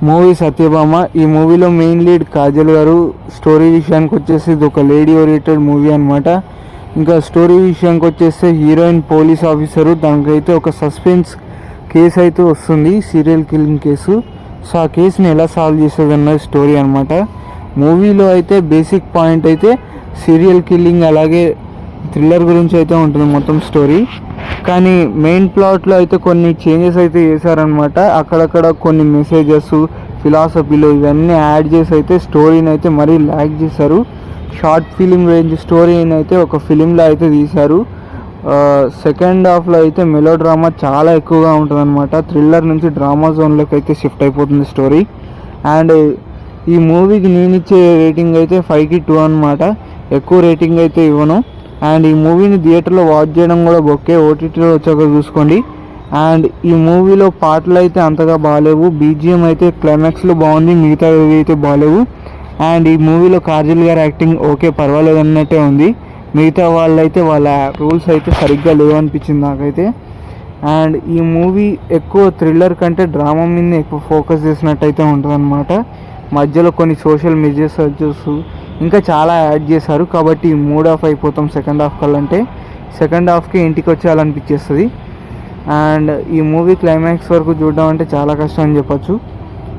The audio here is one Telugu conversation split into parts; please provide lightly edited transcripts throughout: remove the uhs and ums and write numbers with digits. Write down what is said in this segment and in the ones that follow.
మూవీ సత్యభామ. ఈ మూవీలో మెయిన్ లీడ్ కాజల్ గారు. స్టోరీ విషయానికి వచ్చేసి ఇది ఒక లేడీ ఓరియంటెడ్ మూవీ అనమాట. ఇంకా స్టోరీ విషయానికి వచ్చేస్తే హీరోయిన్ పోలీస్ ఆఫీసరు, దానికైతే ఒక సస్పెన్స్ కేసు అయితే వస్తుంది, సీరియల్ కిల్లింగ్ కేసు. సో ఆ కేసుని ఎలా సాల్వ్ చేసేది అన్నది స్టోరీ అనమాట. మూవీలో అయితే బేసిక్ పాయింట్ అయితే సీరియల్ కిల్లింగ్ అలాగే థ్రిల్లర్ గురించి అయితే ఉంటుంది మొత్తం స్టోరీ. కానీ మెయిన్ ప్లాట్లో అయితే కొన్ని చేంజెస్ అయితే చేశారనమాట. అక్కడక్కడ కొన్ని మెసేజెస్, ఫిలాసఫీలు ఇవన్నీ యాడ్ చేసి అయితే స్టోరీని అయితే మరీ ల్యాగ్ చేశారు. షార్ట్ ఫిలిం రేంజ్ స్టోరీని అయితే ఒక ఫిలింలో అయితే తీశారు. సెకండ్ హాఫ్లో అయితే మెలో డ్రామా చాలా ఎక్కువగా ఉంటుంది అనమాట. థ్రిల్లర్ నుంచి డ్రామా జోన్లోకి అయితే షిఫ్ట్ అయిపోతుంది స్టోరీ. అండ్ ఈ మూవీకి నేను ఇచ్చే రేటింగ్ అయితే 5కి 2 అనమాట. ఎక్కువ రేటింగ్ అయితే ఇవ్వను. అండ్ ఈ మూవీని థియేటర్లో వాచ్ చేయడం కూడా బొక్కే, ఓటీటీలో వచ్చాక చూసుకోండి. అండ్ ఈ మూవీలో పాటలు అయితే అంతగా బాగాలేవు, బీజిఎం అయితే క్లైమాక్స్లో బాగుంది, మిగతా అయితే బాగాలేవు. అండ్ ఈ మూవీలో కాజల్ గారి యాక్టింగ్ ఓకే పర్వాలేదు అన్నట్టే ఉంది. మిగతా వాళ్ళైతే వాళ్ళ రూల్స్ అయితే సరిగ్గా లేవనిపించింది నాకైతే. అండ్ ఈ మూవీ ఎక్కువ థ్రిల్లర్ కంటే డ్రామా మీద ఎక్కువ ఫోకస్ చేసినట్టయితే ఉంటుంది అనమాట. మధ్యలో కొన్ని సోషల్ మెసేజెస్ ఇంకా చాలా యాడ్ చేశారు. కాబట్టి మూడ్ ఆఫ్ అయిపోతాం సెకండ్ హాఫ్ కల్లంటే. సెకండ్ హాఫ్కి ఇంటికి వచ్చేయాలనిపించేస్తుంది. అండ్ ఈ మూవీ క్లైమాక్స్ వరకు చూడడం అంటే చాలా కష్టం అని చెప్పచ్చు.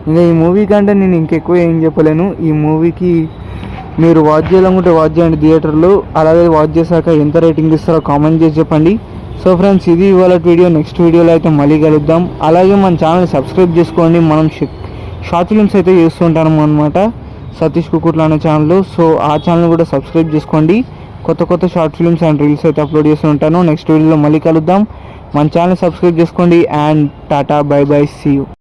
ఇంకా ఈ మూవీ కంటే నేను ఇంకెక్కువ ఏం చెప్పలేను. ఈ మూవీకి మీరు వాచ్ చేయాలనుకుంటే వాచ్ చేయండి థియేటర్లో. అలాగే వాచ్ చేశాక ఎంత రేటింగ్ ఇస్తారో కామెంట్ చేసి చెప్పండి. సో ఫ్రెండ్స్, ఇది ఇవాళ వీడియో. నెక్స్ట్ వీడియోలో అయితే మళ్ళీ కలుద్దాం. అలాగే మన ఛానల్ సబ్స్క్రైబ్ చేసుకోండి. మనం షార్ట్ ఫిల్మ్స్ అయితే చేస్తుంటాము అనమాట సతీష్ కుకుట్ల అనే ఛానల్లో. సో ఆ ఛానల్ కూడా సబ్స్క్రైబ్ చేసుకోండి. కొత్త షార్ట్ ఫిల్మ్స్ అండ్ రీల్స్ అయితే అప్లోడ్ చేస్తూ ఉంటాను. నెక్స్ట్ వీడియోలో మళ్ళీ కలుద్దాం. మన ఛానల్ సబ్స్క్రైబ్ చేసుకోండి. And tata, bye bye, see you.